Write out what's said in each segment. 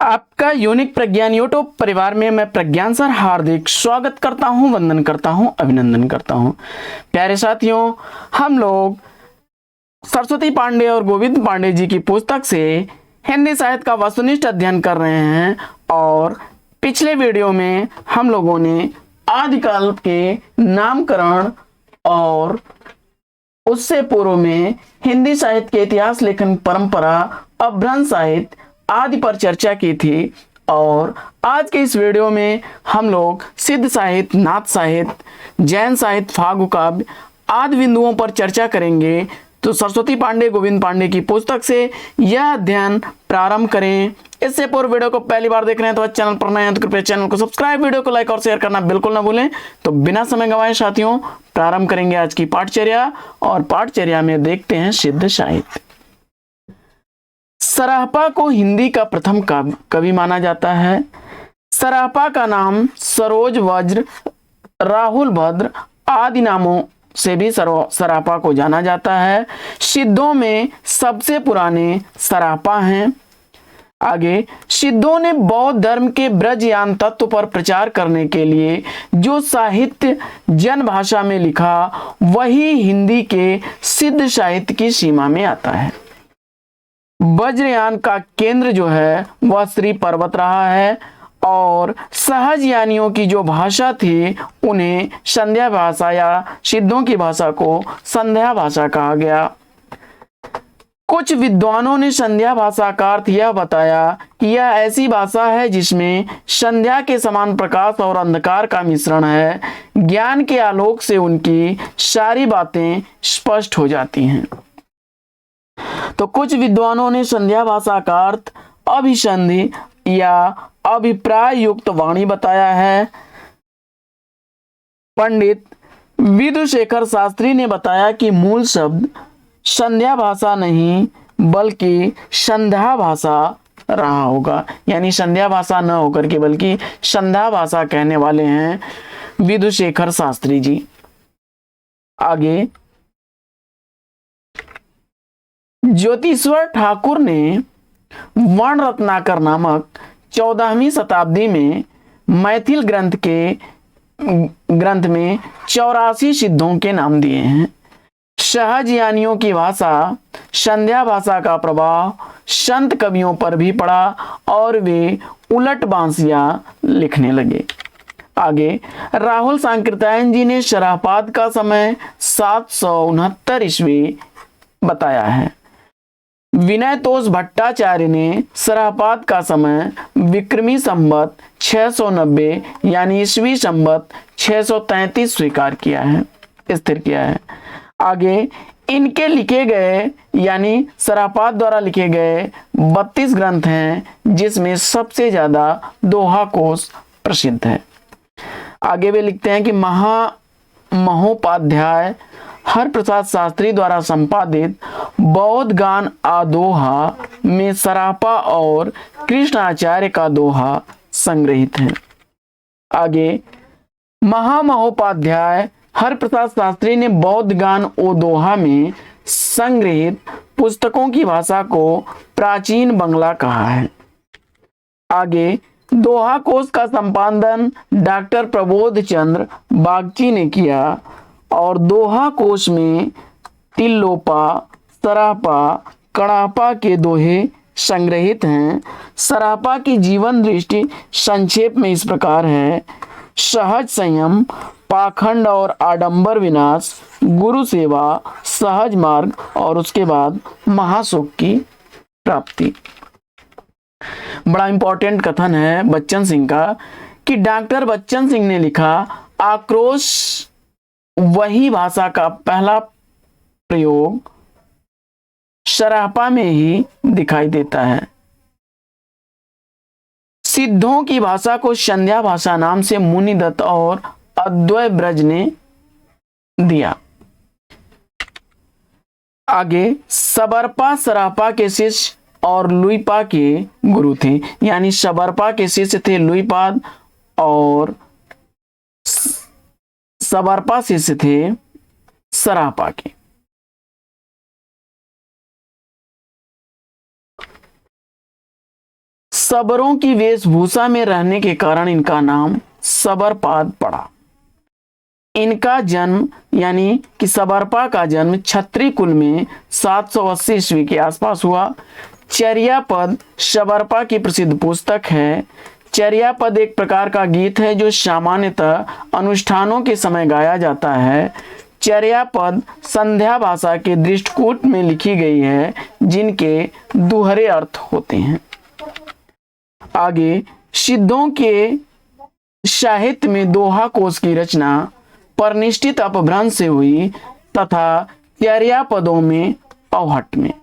आपका यूनिक प्रज्ञान यूट्यूब परिवार में मैं प्रज्ञान सर हार्दिक स्वागत करता हूं, वंदन करता हूं, अभिनंदन करता हूं। प्यारे साथियों, हम लोग सरस्वती पांडे और गोविंद पांडे जी की पुस्तक से हिंदी साहित्य का वस्तुनिष्ठ अध्ययन कर रहे हैं और पिछले वीडियो में हम लोगों ने आदिकाल के नामकरण और उससे पूर्व में हिंदी साहित्य के इतिहास लेखन परंपरा, अपभ्रंश साहित्य आदि पर चर्चा की थी। और आज के इस वीडियो में हम लोग सिद्ध साहित्य, नाथ साहित्य, जैन साहित्य, फागु काव्य आदि बिंदुओं पर चर्चा करेंगे। तो सरस्वती पांडे, गोविंद पांडे की पुस्तक से यह अध्ययन प्रारंभ करें। इससे पूर्व वीडियो को पहली बार देख रहे हैं तो चैनल पर नए हैं तो कृपया चैनल को सब्सक्राइब, वीडियो को लाइक और शेयर करना बिल्कुल ना भूलें। तो बिना समय गंवाए साथियों, प्रारंभ करेंगे आज की पाठचर्या। और पाठचर्या में देखते हैं सिद्ध साहित्य। सराहपा को हिंदी का प्रथम कवि माना जाता है। सराहपा का नाम सरोज, वज्र, राहुल भद्र आदि नामों से भी सराहपा को जाना जाता है। सिद्धों में सबसे पुराने सराहपा हैं। आगे, सिद्धों ने बौद्ध धर्म के ब्रजयान तत्व पर प्रचार करने के लिए जो साहित्य जन भाषा में लिखा वही हिंदी के सिद्ध साहित्य की सीमा में आता है। वज्रयान का केंद्र जो है वह श्री पर्वत रहा है और सहज यानियों की जो भाषा थी उन्हें संध्या भाषा या सिद्धों की भाषा को संध्या भाषा कहा गया। कुछ विद्वानों ने संध्या भाषा का अर्थ यह बताया कि यह ऐसी भाषा है जिसमें संध्या के समान प्रकाश और अंधकार का मिश्रण है। ज्ञान के आलोक से उनकी सारी बातें स्पष्ट हो जाती हैं। तो कुछ विद्वानों ने संध्या भाषा का अर्थ अभिसंधि या अभिप्राय युक्त वाणी बताया है। पंडित विधुशेखर शास्त्री ने बताया कि मूल शब्द संध्या भाषा नहीं बल्कि संध्या भाषा रहा होगा, यानी संध्या भाषा न होकर के बल्कि संध्या भाषा कहने वाले हैं विधुशेखर शास्त्री जी। आगे, ज्योतिश्वर ठाकुर ने वर्ण रत्नाकर नामक 14वीं शताब्दी में मैथिल ग्रंथ में 84 सिद्धों के नाम दिए हैं। सहज यानियों की भाषा, संध्या भाषा का प्रभाव संत कवियों पर भी पड़ा और वे उलट बांसियां लिखने लगे। आगे, राहुल सांकृत्यायन जी ने शराहपात का समय 769 ईस्वी बताया है। विनय तोष भट्टाचार्य ने सराहपात का समय विक्रमी संवत 690 यानी ईस्वी संवत 633 स्वीकार किया है, स्थिर किया है। आगे, इनके लिखे गए यानी सराहपात द्वारा लिखे गए 32 ग्रंथ हैं जिसमें सबसे ज्यादा दोहा कोश प्रसिद्ध है। आगे वे लिखते हैं कि महोपाध्याय हर प्रसाद शास्त्री द्वारा संपादित बौद्ध गान आदोहा में सराहपा और कृष्णाचार्य का दोहा संग्रहित है। आगे, महोपाध्याय हर प्रसाद शास्त्री ने बौद्ध गान ओ दोहा में संग्रहित पुस्तकों की भाषा को प्राचीन बंगला कहा है। आगे, दोहा कोश का संपादन डॉक्टर प्रबोध चंद्र बागची ने किया और दोहा कोश में तिल्लोपा, सराहपा, कड़ापा के दोहे संग्रहित हैं। सराहपा की जीवन दृष्टि संक्षेप में इस प्रकार है: सहज संयम, पाखंड और आडंबर विनाश, गुरु सेवा, सहज मार्ग और उसके बाद महासुख की प्राप्ति। बड़ा इंपॉर्टेंट कथन है बच्चन सिंह का कि डॉक्टर बच्चन सिंह ने लिखा, आक्रोश वही भाषा का पहला प्रयोग सराहपा में ही दिखाई देता है। सिद्धों की भाषा को संध्या भाषा नाम से मुनिदत्त और अद्वै ब्रज ने दिया। आगे, सबरपा सराहपा के शिष्य और लुईपा के गुरु थे, यानी सबरपा के शिष्य थे लुईपाद और सबरपा शिष्य थे सराहपा के। सबरों की वेशभूषा में रहने के कारण इनका नाम सबरपाद पड़ा। इनका जन्म यानी कि सबरपा का जन्म क्षत्रिय कुल में 780 ईस्वी के आसपास हुआ। चर्यापद सबरपा की प्रसिद्ध पुस्तक है। चर्यापद एक प्रकार का गीत है जो सामान्यतः अनुष्ठानों के समय गाया जाता है। चर्यापद संध्या भाषा के दृष्टिकूट में लिखी गई है, जिनके दोहरे अर्थ होते हैं। आगे, सिद्धों के साहित्य में दोहा कोश की रचना परनिष्ठित अपभ्रंश से हुई तथा चर्यापदों में अवहट में।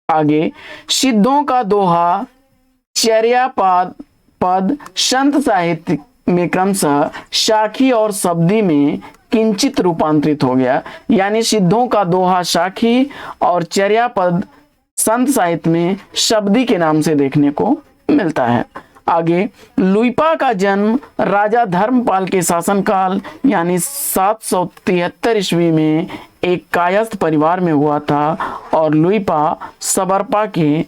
आगे, सिद्धों का दोहा चर्यापद पद संत साहित्य में क्रमशः शाखी और शब्दी में किंचित रूपांतरित हो गया। यानी सिद्धों का दोहा शाखी और चर्यापद संत साहित्य में शब्दी के नाम से देखने को मिलता है। आगे, लुइपा का जन्म राजा धर्मपाल के शासनकाल यानी 773 ईस्वी में एक कायस्थ परिवार में हुआ था और लुइपा सबरपा के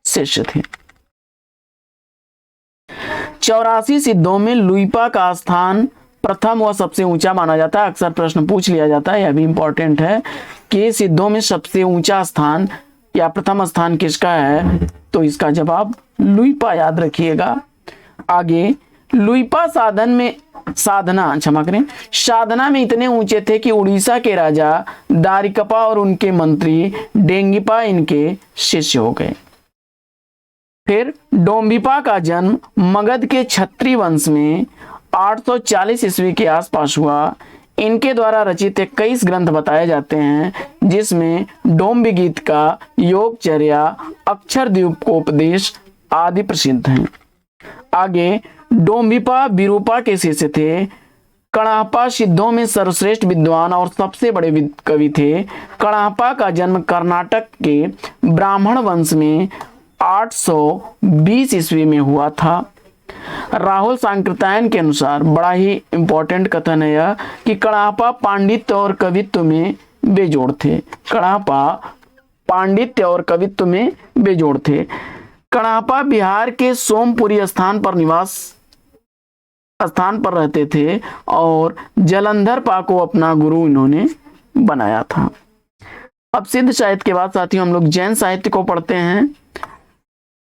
शिष्य थे। 84 सिद्धों में लुइपा का स्थान प्रथम व सबसे ऊंचा माना जाता है। अक्सर प्रश्न पूछ लिया जाता है, यह भी इंपॉर्टेंट है कि सिद्धों में सबसे ऊंचा स्थान या प्रथम स्थान किसका है, तो इसका जवाब लुइपा याद रखिएगा। आगे, लुइपा साधना में इतने ऊंचे थे कि उड़ीसा के राजा दारिकपा और उनके मंत्री डेंगिपा इनके शिष्य हो गए। फिर डोम्बिपा का जन्म मगध के क्षत्रिय वंश में 840 ईस्वी के आसपास हुआ। इनके द्वारा रचित 21 ग्रंथ बताए जाते हैं, जिसमें डोम्बी गीत का योगचर्या, अक्षरद्वीपोपदेश आदि प्रसिद्ध हैं। आगे, डोम्बिपा विरूपा के शिष्य थे। कणाहपा सिद्धों में सर्वश्रेष्ठ विद्वान और सबसे बड़े कवि थे। कणाहपा का जन्म कर्नाटक के ब्राह्मण वंश में 820 ईस्वी में हुआ था। राहुल सांकृत्यायन के अनुसार बड़ा ही इंपॉर्टेंट कथन है यह कि कणाहपा पांडित्य और कवित्व में बेजोड़ थे। कणाहपा पांडित्य और कवित्व में बेजोड़ थे। कणाहपा बिहार के सोमपुरी स्थान पर रहते थे और जलंधर पा को अपना गुरु इन्होंने बनाया था। अब सिद्ध साहित्य के बाद साथियों हम लोग जैन साहित्य को पढ़ते हैं।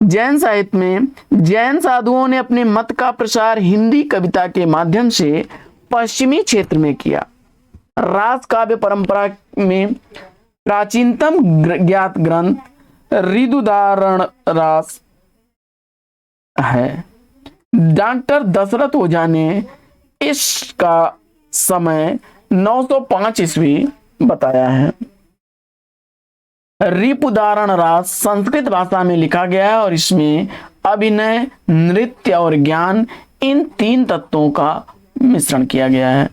जैन साहित्य में जैन साधुओं ने अपने मत का प्रसार हिंदी कविता के माध्यम से पश्चिमी क्षेत्र में किया। रास काव्य परंपरा में प्राचीनतम ज्ञात ग्रंथ ऋदुदारण रास है। डॉक्टर दशरथ ओझा ने इसका समय 905 ईस्वी बताया है। रिपुदारण रास संस्कृत भाषा में लिखा गया है और इसमें अभिनय, नृत्य और ज्ञान इन तीन तत्वों का मिश्रण किया गया है।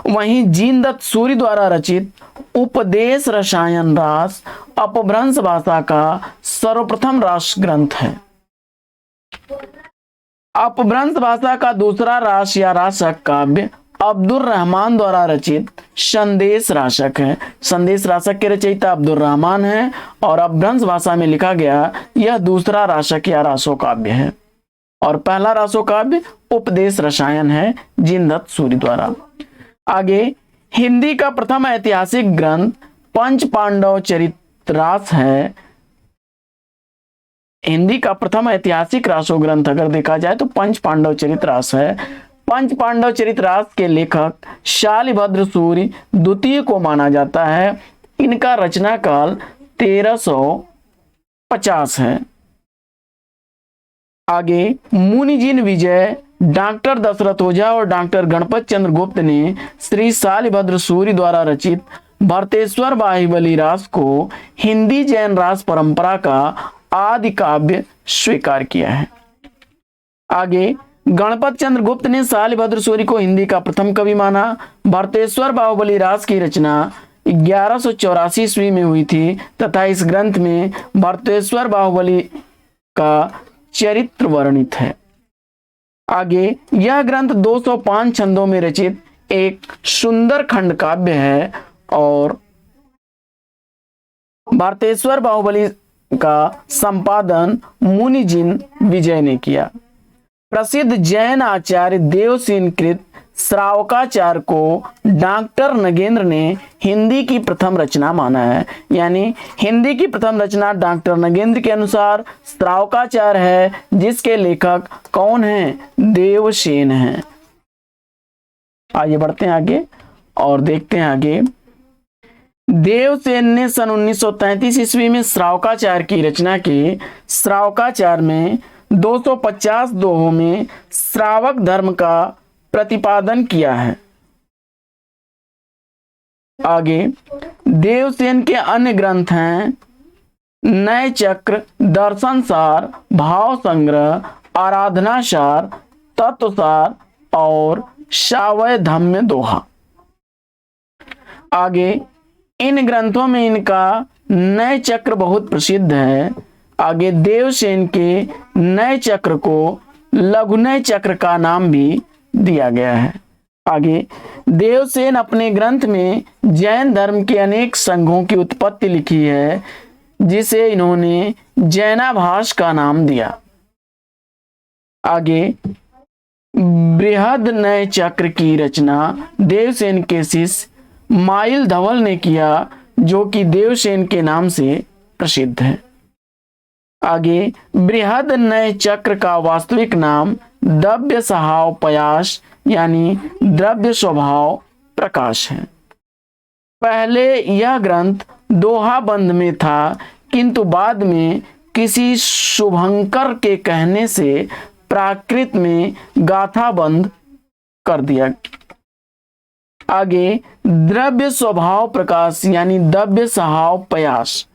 वहीं जीनदत्त सूरि द्वारा रचित उपदेश रसायन रास अपभ्रंश भाषा का सर्वप्रथम रास ग्रंथ है। अपभ्रंश भाषा का दूसरा रास या रासक काव्य अब्दुल रहमान द्वारा रचित संदेश रासक है। संदेश रासक के रचयिता अब्दुल रहमान है और अपभ्रंश भाषा में लिखा गया यह दूसरा रासक या रासो काव्य है और पहला रासो काव्य उपदेश रसायन है जीनदत्त सूरि द्वारा। आगे, हिंदी का प्रथम ऐतिहासिक ग्रंथ पंच पांडव चरितरास है। हिंदी का प्रथम ऐतिहासिक रासो ग्रंथ अगर देखा जाए तो पंच पांडव चरितरास है। पंच पांडव चरितरास के लेखक शालिभद्र सूरि द्वितीय को माना जाता है। इनका रचना काल 1350 है। आगे, मुनिजिन विजय, डॉक्टर दशरथ ओझा और डॉक्टर गणपत चंद्र गुप्त ने श्री शालिभद्र सूरि द्वारा रचित भरतेश्वर बाहुबली रास को हिंदी जैन रास परंपरा का आदि काव्य स्वीकार किया है। आगे, गणपत चंद्र गुप्त ने शालिभद्र सूरि को हिंदी का प्रथम कवि माना। भरतेश्वर बाहुबली रास की रचना 1184 ईस्वी में हुई थी तथा इस ग्रंथ में भरतेश्वर बाहुबली का चरित्र वर्णित है। आगे, यह ग्रंथ 205 छंदों में रचित एक सुंदर खंड काव्य है और भरतेश्वर बाहुबली का संपादन मुनिजिन विजय ने किया। प्रसिद्ध जैन आचार्य देवसेन कृत श्रावकाचार्य को डॉक्टर नगेंद्र ने हिंदी की प्रथम रचना माना है। यानी हिंदी की प्रथम रचना डॉक्टर नगेंद्र के अनुसार श्रावकाचार्य है, जिसके लेखक कौन हैं? देवसेन हैं। आइए बढ़ते हैं आगे और देखते हैं आगे। देवसेन ने सन 1933 ईस्वी में श्रावकाचार्य की रचना की। श्रावकाचार्य में 250 दोहों में श्रावक धर्म का प्रतिपादन किया है। आगे देवसेन के अन्य ग्रंथ हैं नय चक्र, दर्शनसार, भाव संग्रह, आराधनासार, तत्वसार और शावय धम्य दोहा। आगे इन ग्रंथों में इनका नय चक्र बहुत प्रसिद्ध है। आगे देवसेन के नय चक्र को लघुनय चक्र का नाम भी दिया गया है। आगे देवसेन अपने ग्रंथ में जैन धर्म के अनेक संघों की उत्पत्ति लिखी है, जिसे इन्होंने जैनाभास का नाम दिया। आगे बृहद नय चक्र की रचना देवसेन के शिष्य माइल धवल ने किया, जो कि देवसेन के नाम से प्रसिद्ध है। आगे बृहद नय चक्र का वास्तविक नाम द्रव्य स्वभाव प्रयास यानी द्रव्य स्वभाव प्रकाश है। पहले यह ग्रंथ दोहा बंद में था, किंतु बाद में किसी शुभंकर के कहने से प्राकृत में गाथा बंद कर दिया। आगे द्रव्य स्वभाव प्रकाश यानी द्रव्य स्वभाव प्रयास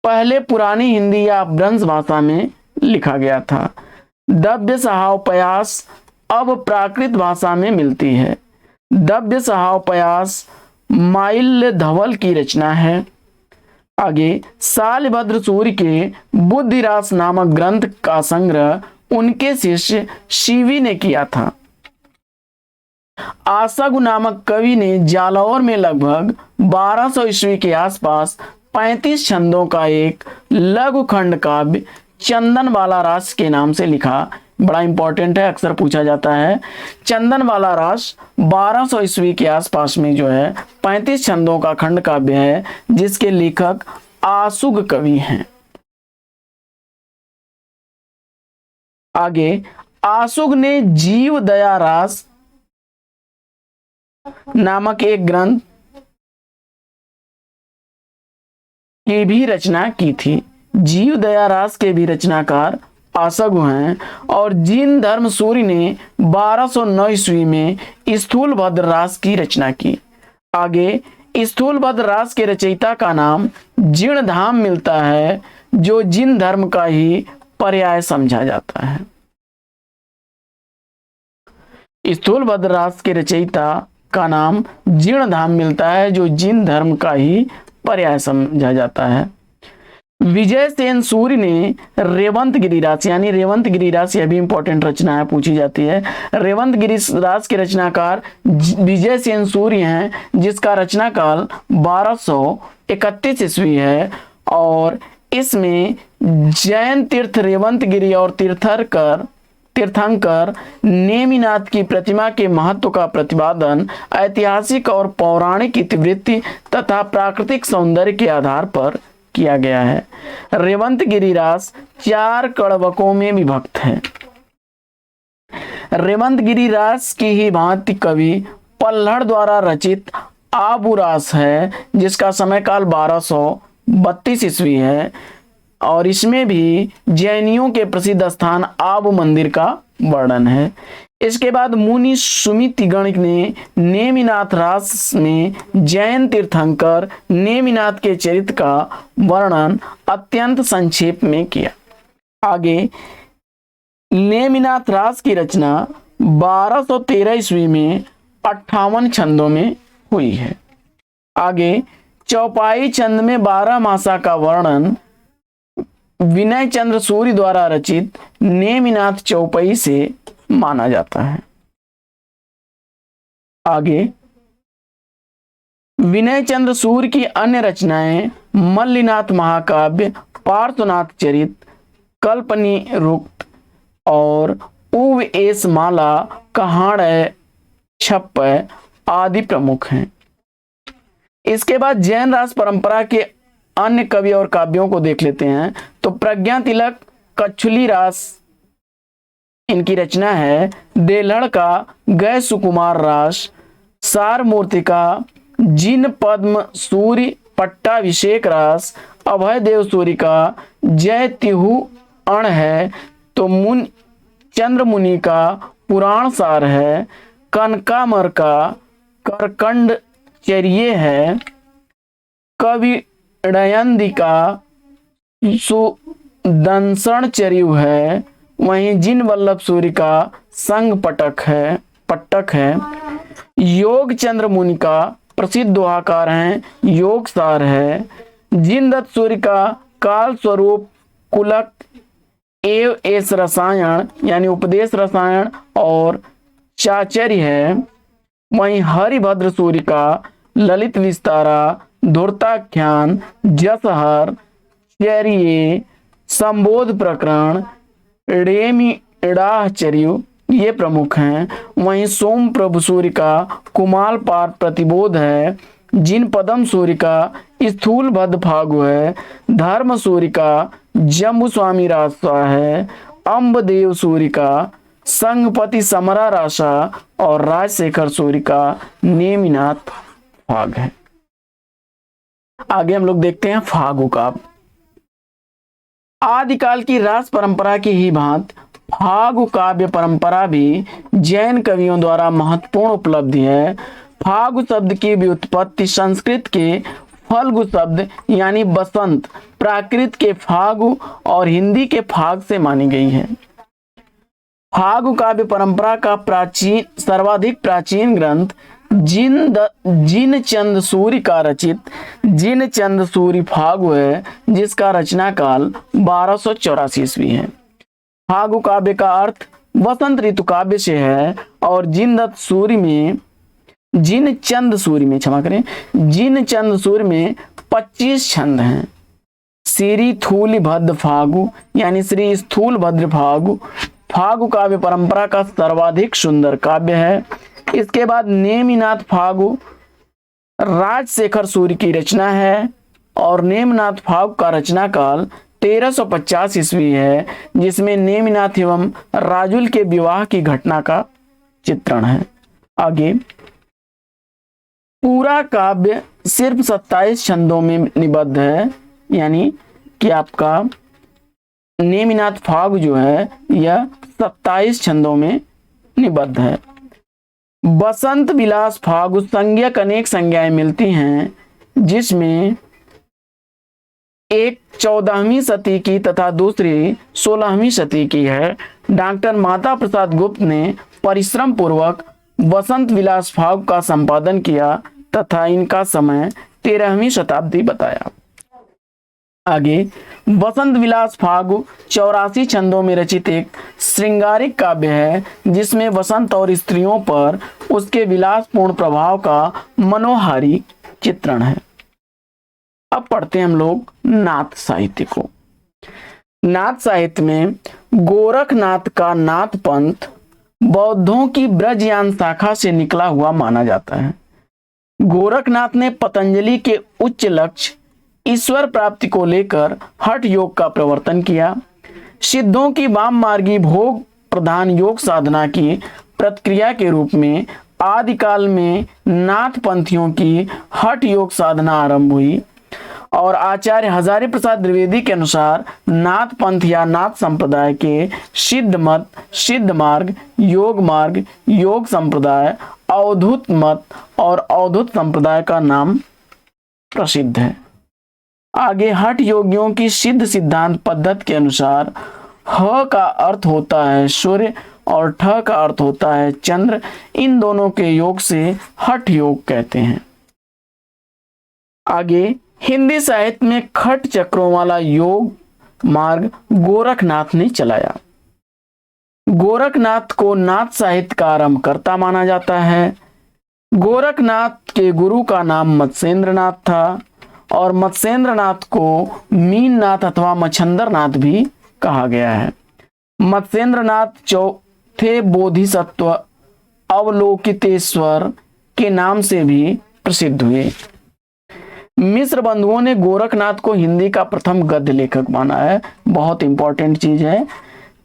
पहले पुरानी हिंदी या ब्रज भाषा में लिखा गया था। द्रव्य स्वभाव प्रयास अब प्राकृत भाषा में मिलती है। द्रव्य स्वभाव प्रयास माइल धवल की रचना है। आगे शालिभद्र सूर्य के बुद्धिरास नामक ग्रंथ का संग्रह उनके शिष्य शिवी ने किया था। आशगु नामक कवि ने जालौर में लगभग 1200 ईस्वी के आसपास 35 छंदों का एक लघु खंड काव्य चंदनवाला रास के नाम से लिखा। बड़ा इंपॉर्टेंट है, अक्सर पूछा जाता है। चंदनवाला रास 1200 ईस्वी के आसपास में जो है 35 छंदों का खंड काव्य है, जिसके लेखक आशुग कवि हैं। आगे आशुग ने जीव दया रास नामक एक ग्रंथ की भी रचना की थी। जीव दया रास के भी रचनाकार आशगु हैं। और जिन धर्म सूरी ने 1209 ईस्वी में स्थूलभद्र रास की रचना की। आगे स्थूलभद्र रास के रचयिता का नाम जीर्णधाम मिलता है, जो जिन धर्म का ही पर्याय समझा जाता है। स्थूलभद्र रास के रचयिता का नाम जीर्णधाम मिलता है, जो जिन धर्म का ही पर्याय समझा जाता है। विजय सेन सूर्य ने रेवंत गिरिरास यानी रेवंत गिरिरास, यह भी इंपॉर्टेंट रचना है, पूछी जाती है। रेवंत गिरिरास के रचनाकार विजय सेन सूर्य हैं, जिसका रचना काल 1231 ईस्वी है। और इसमें जैन तीर्थ रेवंत गिरी और तीर्थंकर नेमिनाथ की प्रतिमा के महत्व का प्रतिपादन ऐतिहासिक और पौराणिक इतिवृत्ति तथा प्राकृतिक सौंदर्य के आधार पर किया गया है। रेवंत गिरिरास 4 कड़वकों में विभक्त है। रेवंत गिरिरास की ही भांति कवि पल्हड़ द्वारा रचित आबुरास है, जिसका समय काल 1232 ईस्वी है। और इसमें भी जैनियों के प्रसिद्ध स्थान आबू मंदिर का वर्णन है। इसके बाद मुनि सुमितिगण ने नेमिनाथ रास में जैन तीर्थंकर नेमिनाथ के चरित्र का वर्णन अत्यंत संक्षेप में किया। आगे नेमिनाथ रास की रचना 1213 ईस्वी में 58 छंदों में हुई है। आगे चौपाई छंद में 12 मासा का वर्णन विनय चंद्र सूर्य द्वारा रचित नेमिनाथ चौपाई से माना जाता है। आगे विनय चंद्र सूर्य की अन्य रचनाएं मल्लिनाथ महाकाव्य, पार्श्वनाथ चरित, कल्पनी रुक्त, और उव एस माला, कहाड़, छप्प आदि प्रमुख हैं। इसके बाद जैन रास परंपरा के अन्य कवि और काव्यों को देख लेते हैं। तो प्रज्ञा तिलक कच्छुली रास इनकी रचना है। देलड़ का गय सुकुमार रास, सार मूर्तिका, जिन पद्म सूर्य पट्टाभिषेक रास, अभय देव सूर्य का जय तिहु अण है। तो चंद्र मुनि का पुराण सार है। कनकामर का करकंड चर्ये है। कवि डयंदी का सुदंसण चर्यु है। वहीं जिन वल्लभ सूर्य का संग पट्टक है। योग चंद्र मुनि का प्रसिद्ध दोहाकार है, योग सार है। जिन दत्त सूर्य का काल स्वरूप कुलक एव एस रसायन यानी उपदेश रसायन और चाचर्य है। वहीं हरिभद्र सूर्य का ललित विस्तारा, धूर्ताख्यान, जसहर, चर्ये, संबोध प्रकरण, रेमिड़ाचर्य ये प्रमुख हैं। वहीं सोम प्रभु सूर्य का कुमाल पाठ प्रतिबोध है। जिन पदम सूर्य का स्थूल भद्र फागु है। धर्म सूर्य का जम्बू स्वामी रासा है। अम्बदेव सूर्य का संगपति समरा रासा और राजशेखर सूर्य का नेमिनाथ फाग है। आगे हम लोग देखते हैं फागु काव्य। आदिकाल की रास परंपरा की ही भांति फागु काव्य परंपरा भी जैन कवियों द्वारा महत्वपूर्ण उपलब्धि है। फागु शब्द की व्युत्पत्ति संस्कृत के फल्गु शब्द यानी बसंत, प्राकृत के फागु और हिंदी के फाग से मानी गई है। फागु काव्य परंपरा का सर्वाधिक प्राचीन ग्रंथ जिन चंद सूर्य का रचित जिन चंद सूर्य फागु है, जिसका रचना काल 1284 ईस्वी है। फागु काव्य का अर्थ वसंत ऋतु काव्य से है और जिन चंद सूर्य में 25 छंद हैं। श्री थूल भद्र फागु यानी श्री स्थूल भद्र फागु फागु काव्य परंपरा का सर्वाधिक सुंदर काव्य है। इसके बाद नेमिनाथ फागु राजशेखर सूर्य की रचना है और नेमिनाथ फागु का रचना काल 1350 ईस्वी है, जिसमें नेमिनाथ एवं राजुल के विवाह की घटना का चित्रण है। आगे पूरा काव्य सिर्फ 27 छंदों में निबद्ध है, यानी कि आपका नेमिनाथ फागु जो है यह 27 छंदों में निबद्ध है। बसंत विलास फागु संज्ञक अनेक संज्ञाएं मिलती हैं, जिसमें एक 14वीं शती की तथा दूसरी 16वीं शती की है। डॉक्टर माता प्रसाद गुप्त ने परिश्रम पूर्वक बसंत विलास फागु का संपादन किया तथा इनका समय 13वीं शताब्दी बताया। आगे बसंत विलास फागु 84 छंदों में रचित एक श्रृंगारिक काव्य है, जिसमें वसंत और स्त्रियों पर उसके विलासपूर्ण प्रभाव का मनोहारी चित्रण है। अब पढ़ते हैं हम लोग नाथ साहित्य को। नाथ साहित्य में गोरखनाथ का नाथ पंथ बौद्धों की ब्रजयान शाखा से निकला हुआ माना जाता है। गोरखनाथ ने पतंजलि के उच्च लक्ष्य ईश्वर प्राप्ति को लेकर हठ योग का प्रवर्तन किया। सिद्धों की वाम मार्गी भोग प्रधान योग साधना की प्रतिक्रिया के रूप में आदिकाल में नाथ पंथियों की हठ योग साधना आरंभ हुई और आचार्य हजारी प्रसाद द्विवेदी के अनुसार नाथ पंथ या नाथ संप्रदाय के सिद्ध मत, सिद्ध मार्ग, योग संप्रदाय, अवधूत मत और अवधूत संप्रदाय का नाम प्रसिद्ध है। आगे हठ योगियों की सिद्ध सिद्धांत पद्धति के अनुसार ह का अर्थ होता है सूर्य और ठ का अर्थ होता है चंद्र। इन दोनों के योग से हठ योग कहते हैं। आगे हिंदी साहित्य में खट चक्रों वाला योग मार्ग गोरखनाथ ने चलाया। गोरखनाथ को नाथ साहित्य का आरंभकर्ता माना जाता है। गोरखनाथ के गुरु का नाम मत्स्येंद्रनाथ था और मत्स्येंद्रनाथ को मीननाथ अथवा मच्छंदरनाथ भी कहा गया है। मत्स्येंद्रनाथ चौथे बोधिसत्व अवलोकितेश्वर के नाम से भी प्रसिद्ध हुए। मिश्र बंधुओं ने गोरखनाथ को हिंदी का प्रथम गद्य लेखक माना है। बहुत इंपॉर्टेंट चीज है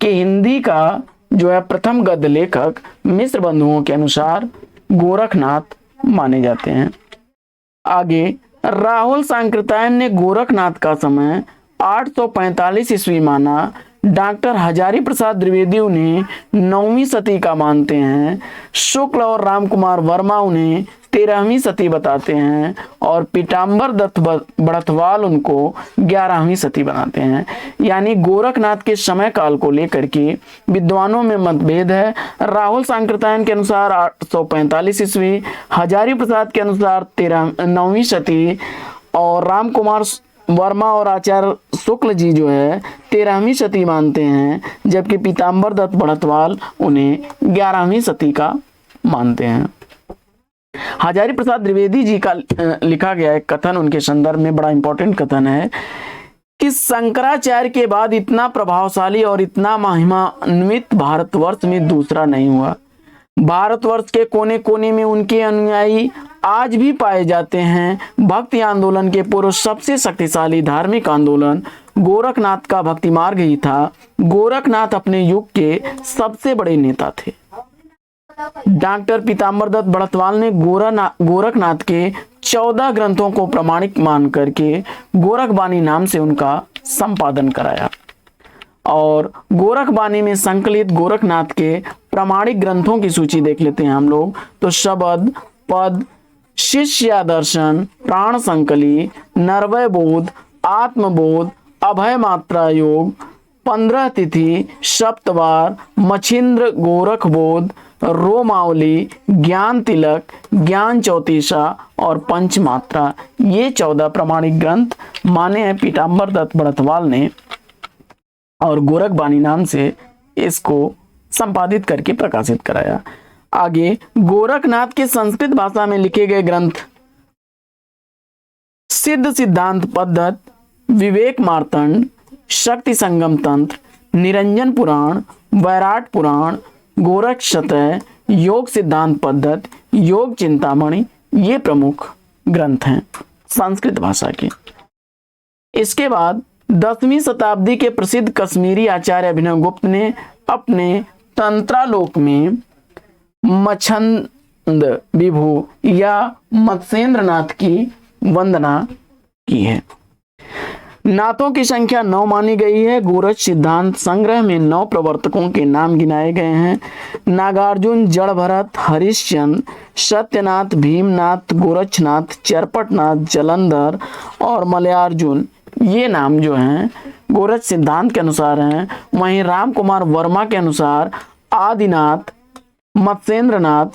कि हिंदी का जो है प्रथम गद्य लेखक मिश्र बंधुओं के अनुसार गोरखनाथ माने जाते हैं। आगे राहुल सांकृत्यायन ने गोरखनाथ का समय 845 ईस्वी माना। डॉक्टर हजारी प्रसाद द्विवेदी उन्हें 9वीं सदी का मानते हैं। शुक्ल और रामकुमार वर्मा उन्हें 13वीं सदी बताते हैं और पीताम्बर दत्त बड़थवाल उनको 11वीं सदी बनाते हैं। यानी गोरखनाथ के समय काल को लेकर के विद्वानों में मतभेद है। राहुल सांकृत्यायन के अनुसार 845 ईस्वी, हजारी प्रसाद के अनुसार 9वीं सदी और रामकुमार वर्मा और आचार्य शुक्ल जी जो है 13वीं सदी मानते हैं, जबकि पीताम्बर दत्त बड़थवाल उन्हें 11वीं सदी का मानते हैं। हजारी प्रसाद द्विवेदी जी का लिखा गया एक कथन उनके संदर्भ में बड़ा इंपॉर्टेंट कथन है कि शंकराचार्य के बाद इतना प्रभावशाली और इतना महिमान्वित भारतवर्ष में दूसरा नहीं हुआ। भारतवर्ष के कोने कोने में उनके अनुयायी आज भी पाए जाते हैं। भक्ति आंदोलन के पूर्व सबसे शक्तिशाली धार्मिक आंदोलन गोरखनाथ का भक्ति मार्ग ही था। गोरखनाथ अपने युग के सबसे बड़े नेता थे। डॉक्टर पीताम्बर दत्त बड़थवाल ने गोरखनाथ के 14 ग्रंथों को प्रमाणिक मान करके गोरखबानी नाम से उनका संपादन कराया। और गोरखबानी में संकलित गोरखनाथ के प्रामाणिक ग्रंथों की सूची देख लेते हैं हम लोग। तो शब्द, पद, शिष्य दर्शन, प्राण संकली, नरवय बोध, आत्मबोध, अभय मात्रा योग, 15 तिथि, सप्तवार, मछिंद्र गोरख बोध, रोमावली, ज्ञान तिलक, ज्ञान चौतीसा और पंचमात्रा, ये 14 प्रामाणिक ग्रंथ माने हैं पीताम्बर दत्त बड़थवाल ने और गोरखबानी नाम से इसको संपादित करके प्रकाशित कराया। आगे गोरखनाथ के संस्कृत भाषा में लिखे गए ग्रंथ सिद्ध सिद्धांत पद्धत, विवेक मार्तंड, शक्ति संगम तंत्र, निरंजन पुराण, वैराट पुराण, गोरख शतय, योग सिद्धांत पद्धत, योग चिंतामणि, ये प्रमुख ग्रंथ हैं संस्कृत भाषा के। इसके बाद 10वीं शताब्दी के प्रसिद्ध कश्मीरी आचार्य अभिनव गुप्त ने अपने तंत्रालोक में मछंद विभु या मत्स्येंद्रनाथ की वंदना की है। नाथों की संख्या 9 मानी गई है। गोरख सिद्धांत संग्रह में 9 प्रवर्तकों के नाम गिनाए गए हैं। नागार्जुन, जड़ भरत, हरिश्चंद्र, सत्यनाथ, भीमनाथ, गोरक्षनाथ, चरपटनाथ, जलंधर और मलयार्जुन, ये नाम जो हैं गोरख सिद्धांत के अनुसार हैं। वहीं रामकुमार वर्मा के अनुसार आदिनाथ, मत्स्येंद्रनाथ,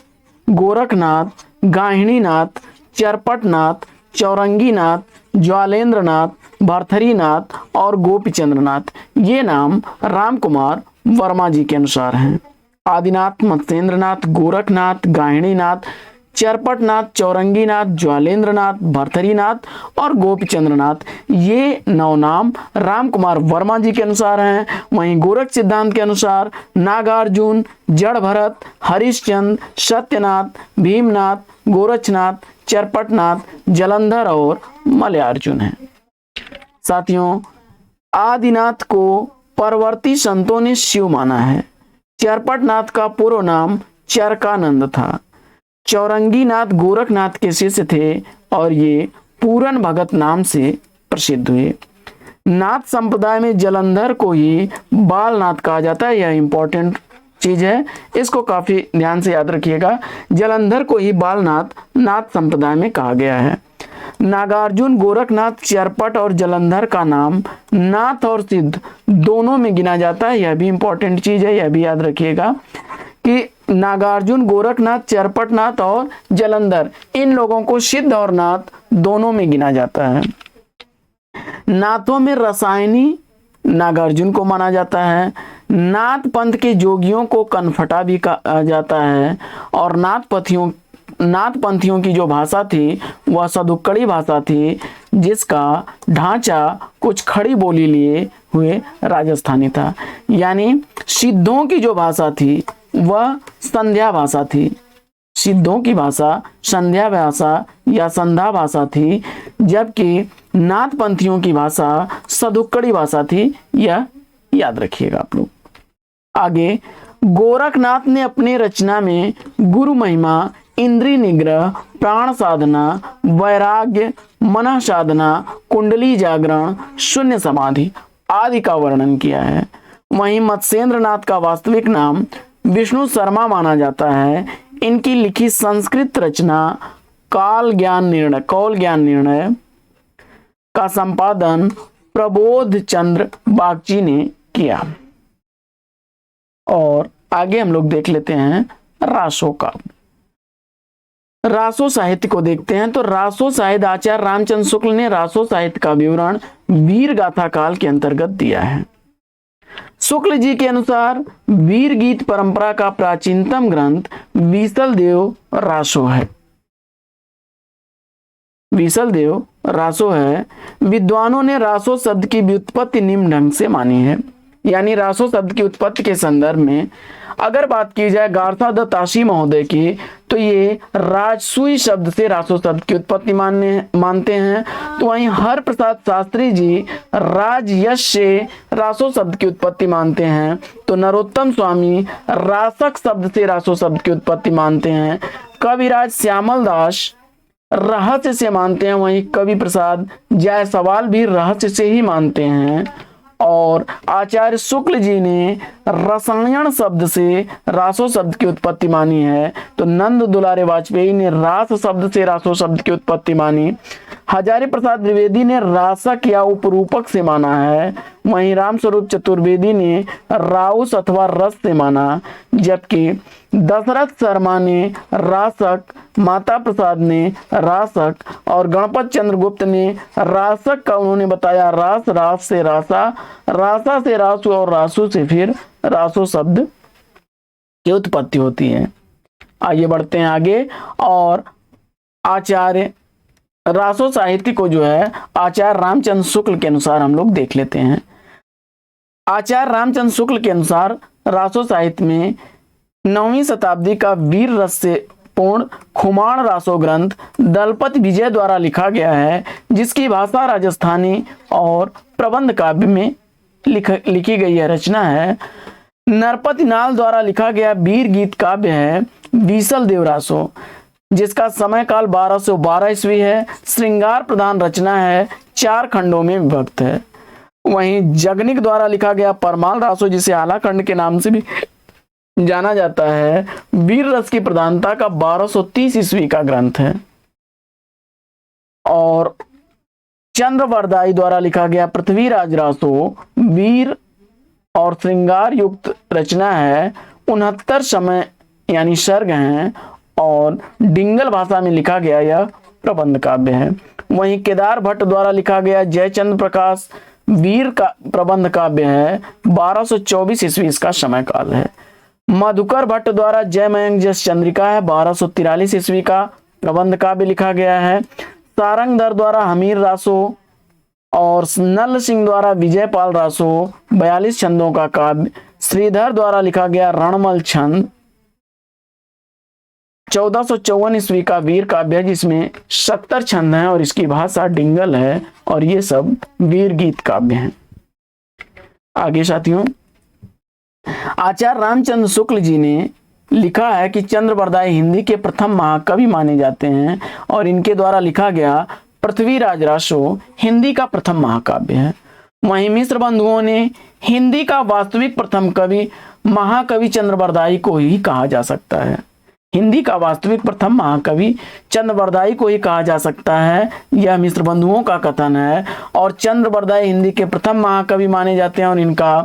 गोरखनाथ, गाहिणीनाथ, चरपटनाथ, चौरंगीनाथ, ज्वालेंद्रनाथ, भरथरीनाथ और गोपीचंद्रनाथ, ये नाम रामकुमार वर्मा जी के अनुसार हैं। आदिनाथ, मत्स्येंद्रनाथ, गोरखनाथ, गाहिणीनाथ, चरपटनाथ, चौरंगीनाथ, ज्वालेंद्रनाथ, भरथरीनाथ और गोपीचंद्रनाथ, ये 9 नाम रामकुमार वर्मा जी के अनुसार हैं। वहीं गोरख सिद्धांत के अनुसार नागार्जुन, जड़ भरत, हरिश्चंद्र, सत्यनाथ, भीमनाथ, गोरक्षनाथ, चरपटनाथ, जलंधर और मलयार्जुन हैं। साथियों, आदिनाथ को परवर्ती संतों ने शिव माना है। चरपटनाथ का पूर्व नाम चरकानंद था। चौरंगीनाथ गोरखनाथ के शिष्य थे और ये पूरन भगत नाम से प्रसिद्ध हुए। नाथ संप्रदाय में जलंधर को ही बालनाथ कहा जाता है। यह इंपॉर्टेंट चीज है, इसको काफी ध्यान से याद रखिएगा। जलंधर को ही बालनाथ नाथ संप्रदाय में कहा गया है। नागार्जुन, गोरखनाथ, चरपट और जलंधर का नाम नाथ और सिद्ध दोनों में गिना जाता है। यह भी इंपॉर्टेंट चीज है, यह भी याद रखिएगा कि नागार्जुन, गोरखनाथ, चरपटनाथ और जलंधर, इन लोगों को सिद्ध और नाथ दोनों में गिना जाता है। नाथों में रसायनी नागार्जुन को माना जाता है। नाथ पंथ के जोगियों को कनफटा भी कहा जाता है और नाथ पंथियों की जो भाषा थी वह सदुक्कड़ी भाषा थी, जिसका ढांचा कुछ खड़ी बोली लिए हुए राजस्थानी था। यानी सिद्धों की जो भाषा थी वह संध्या भाषा थी। सिद्धों की भाषा संध्या भाषा या संध्या भाषा थी, जबकि नाथपंथियों की भाषा सदुक्कड़ी भाषा थी। यह याद रखिएगा आप लोग। आगे, गोरखनाथ ने अपनी रचना में गुरु महिमा, इंद्रिय निग्रह, प्राण साधना, वैराग्य, मन साधना, कुंडली जागरण, शून्य समाधि आदि का वर्णन किया है। वहीं मत्स्येंद्र नाथ का वास्तविक नाम विष्णु शर्मा माना जाता है। इनकी लिखी संस्कृत रचना कौल ज्ञान निर्णय का संपादन प्रबोध चंद्र बागची ने किया। और आगे हम लोग देख लेते हैं रासों का। रासो साहित्य को देखते हैं तो रासो साहित्य आचार्य रामचंद्र शुक्ल ने रासो साहित्य का विवरण वीर गाथा काल के अंतर्गत दिया है। शुक्ल जी के अनुसार वीर गीत परंपरा का प्राचीनतम ग्रंथ विसल देव रासो है। विसल देव रासो है। विद्वानों ने रासो शब्द की व्युत्पत्ति निम्न ढंग से मानी है। यानी रासो शब्द की उत्पत्ति के संदर्भ में अगर बात की जाए गारसा दत्त ताशी महोदय की, तो ये राजसूय शब्द से रासो शब्द की उत्पत्ति मानते हैं। तो वहीं हर प्रसाद शास्त्री जी राजयश से रासो शब्द की उत्पत्ति मानते हैं। तो नरोत्तम स्वामी रासक शब्द से रासो शब्द की उत्पत्ति मानते हैं। कविराज श्यामल दास रहस्य से मानते हैं। वहीं कवि प्रसाद जायसवाल भी रहस्य से ही मानते हैं। और आचार्य शुक्ल जी ने रसायन शब्द से रासो शब्द की उत्पत्ति मानी है। तो नंद दुलारे वाजपेयी ने रास शब्द से रासो शब्द की उत्पत्ति मानी। हजारी प्रसाद द्विवेदी ने रासक या उपरूपक से माना है। वहीं रामस्वरूप चतुर्वेदी ने राउस अथवा रस से माना। जबकि दशरथ शर्मा ने रासक, माता प्रसाद ने रासक और गणपत चंद्रगुप्त ने रासक का उन्होंने बताया रास, रास से रासा, रासा से रासु और रासु से फिर रासो शब्द की उत्पत्ति होती है। आइए बढ़ते हैं आगे। और आचार्य रासो साहित्य को जो है आचार्य रामचंद्र शुक्ल के अनुसार हम लोग देख लेते हैं। आचार्य रामचंद्र शुक्ल के अनुसार रासो साहित्य में 9वीं शताब्दी का वीर रस से पूर्ण खुमाण रासो ग्रंथ दलपति विजय द्वारा लिखा गया है, जिसकी भाषा राजस्थानी और प्रबंध काव्य में लिखी गई है। रचना है नरपति नाल द्वारा लिखा गया वीर गीत काव्य है विसल देव रासो, जिसका समय काल 1212 ईस्वी है। श्रृंगार प्रधान रचना है, 4 खंडों में विभक्त है। वहीं जगनिक द्वारा लिखा गया परमाल रासो, जिसे आलाखंड के नाम से भी जाना जाता है, वीर रस की प्रधानता का 1230 ईस्वी का ग्रंथ है। और चंद्रवरदाई द्वारा लिखा गया पृथ्वीराज रासो वीर और श्रृंगार युक्त रचना है। 69 समय यानी सर्ग हैं और डिंगल भाषा में लिखा गया यह प्रबंध काव्य है। वहीं केदार भट्ट द्वारा लिखा गया जयचंद्र प्रकाश वीर का प्रबंध काव्य है। 1224 ईस्वी इसका समय काल है। मधुकर भट्ट द्वारा जय मयंक जस चंद्रिका है, 1243 ईस्वी का प्रबंध काव्य लिखा गया है। सारंगधर द्वारा हमीर रासो और नल सिंह द्वारा विजयपाल रासो 42 छंदों का काव्य। श्रीधर द्वारा लिखा गया रणमल छंद 1454 ईस्वी का वीर काव्य है, जिसमें 70 छंद हैं और इसकी भाषा डिंगल है। और ये सब वीर गीत काव्य हैं। आगे साथियों, आचार्य रामचंद्र शुक्ल जी ने लिखा है कि चंद्रवरदाई हिंदी के प्रथम महाकवि माने जाते हैं और इनके द्वारा लिखा गया पृथ्वीराज रासो हिंदी का प्रथम महाकाव्य है। वहीं मिश्र बंधुओं ने हिंदी का वास्तविक प्रथम कवि महाकवि चंद्रवरदाई को ही कहा जा सकता है। हिंदी का वास्तविक प्रथम महाकवि चंद्रवरदाई को ही कहा जा सकता है, यह मिश्र बंधुओं का कथन है। और चंद्रवरदाई हिंदी के प्रथम महाकवि माने जाते हैं और इनका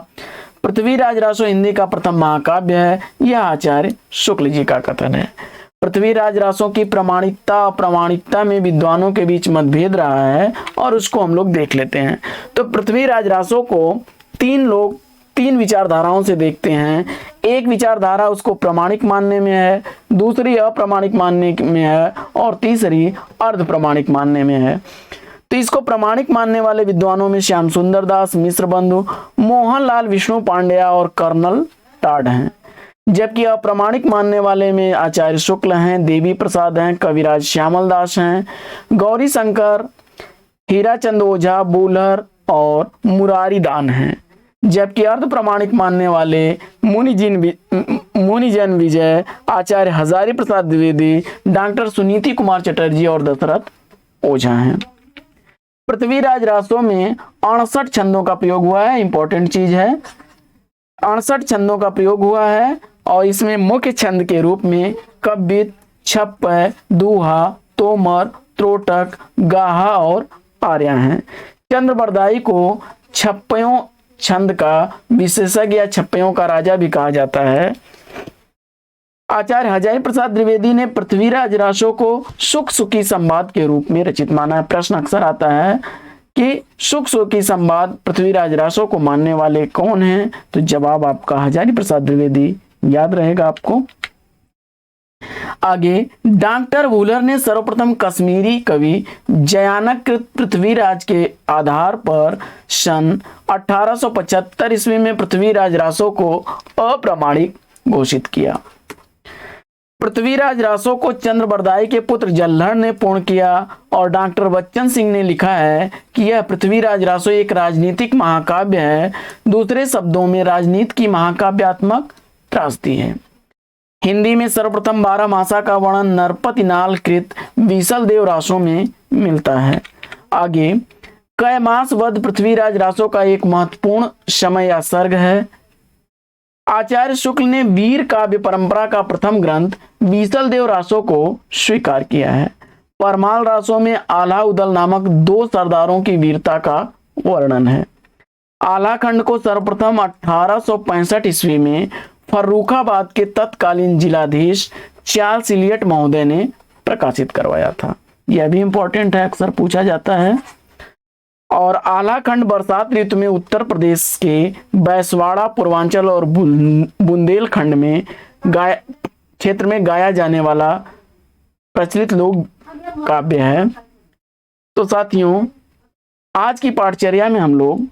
पृथ्वीराज रासो हिंदी का प्रथम महाकाव्य है, यह आचार्य शुक्ल जी का कथन है। पृथ्वीराज रासो की प्रमाणिकता अप्रामाणिकता में विद्वानों के बीच मतभेद रहा है और उसको हम लोग देख लेते हैं। तो पृथ्वीराज रासो को तीन विचारधाराओं से देखते हैं। एक विचारधारा उसको प्रमाणिक मानने में है, दूसरी अप्रामाणिक मानने में है और तीसरी अर्ध प्रमाणिक मानने में है। तो इसको प्रामाणिक मानने वाले विद्वानों में श्याम सुंदर दास, मिश्र बंधु, मोहनलाल विष्णु पांड्या और कर्नल टाड हैं। जबकि अप्रामाणिक मानने वाले में आचार्य शुक्ल हैं, देवी प्रसाद हैं, कविराज श्यामल दास हैं, गौरी शंकर, हीराचंद ओझा, बूलर और मुरारी दान हैं। जबकि अर्ध प्रमाणिक मानने वाले मुनिजन विजय, आचार्य हजारी प्रसाद द्विवेदी, डॉक्टर सुनीति कुमार चटर्जी और दशरथ ओझा हैं। पृथ्वीराज रासों में 68 छंदों का प्रयोग हुआ है। इंपॉर्टेंट चीज है, 68 छंदों का प्रयोग हुआ है और इसमें मुख्य छंद के रूप में कब्बित, छप्पय, दूहा, तोमर, त्रोटक, गाहा और आर्या हैं। चंद्रबरदाई को छप्पयों छंद का विशेषज्ञ या छप्पयों का राजा भी कहा जाता है। आचार्य हजारी प्रसाद द्विवेदी ने पृथ्वीराज रासों को सुख सुखी संवाद के रूप में रचित माना है। प्रश्न अक्सर आता है कि सुख सुखी संवाद पृथ्वीराज रासों को मानने वाले कौन हैं? तो जवाब आपका हजारी प्रसाद द्विवेदी याद रहेगा आपको। आगे डॉक्टर वूलर ने सर्वप्रथम कश्मीरी कवि जयानकृत पृथ्वीराज के आधार पर सन 1875 ईस्वी में पृथ्वीराज रासों को अप्रामाणिक घोषित किया। पृथ्वीराज रासों को चंद्रबरदाई के पुत्र जल्हड़ ने पूर्ण किया और डॉक्टर बच्चन सिंह ने लिखा है कि यह पृथ्वीराज रासों एक राजनीतिक महाकाव्य है। दूसरे शब्दों में राजनीति की महाकाव्यात्मक त्रासदी है। हिंदी में सर्वप्रथम 12 मासा का वर्णन नरपति नाल कृत बीसल देव रासों में मिलता है। आगे कैमास वध पृथ्वीराज रासों का एक महत्वपूर्ण समय या सर्ग है। आचार्य शुक्ल ने वीर काव्य परंपरा का प्रथम ग्रंथ बीसल देव रासों को स्वीकार किया है। परमाल रासों में आला उदल नामक 2 सरदारों की वीरता का वर्णन है। आला खंड को सर्वप्रथम 1865 ईस्वी में फर्रुखाबाद के तत्कालीन जिलाधीश चार्ल्स इलियट महोदय ने प्रकाशित करवाया था। यह भी इंपॉर्टेंट है, अक्सर पूछा जाता है। और आला खंड बरसात ऋतु में उत्तर प्रदेश के बैसवाड़ा, पूर्वांचल और बुंदेलखंड में क्षेत्र में गाया जाने वाला प्रचलित लोक काव्य है। तो साथियों, आज की पाठचर्या में हम लोग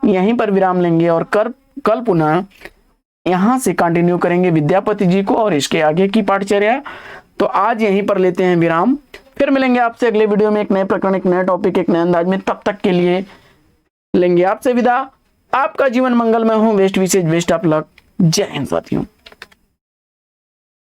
यहीं पर विराम लेंगे और कल पुनः यहां से कंटिन्यू करेंगे विद्यापति जी को और इसके आगे की पाठचर्या। तो आज यहीं पर लेते हैं विराम, फिर मिलेंगे आपसे अगले वीडियो में एक नए प्रकरण, एक नए टॉपिक, एक नए अंदाज में। तब तक के लिए लेंगे आपसे विदा। आपका जीवन मंगलमय हो। बेस्ट विशेष, बेस्ट ऑफ लक। जय हिंद साथियों।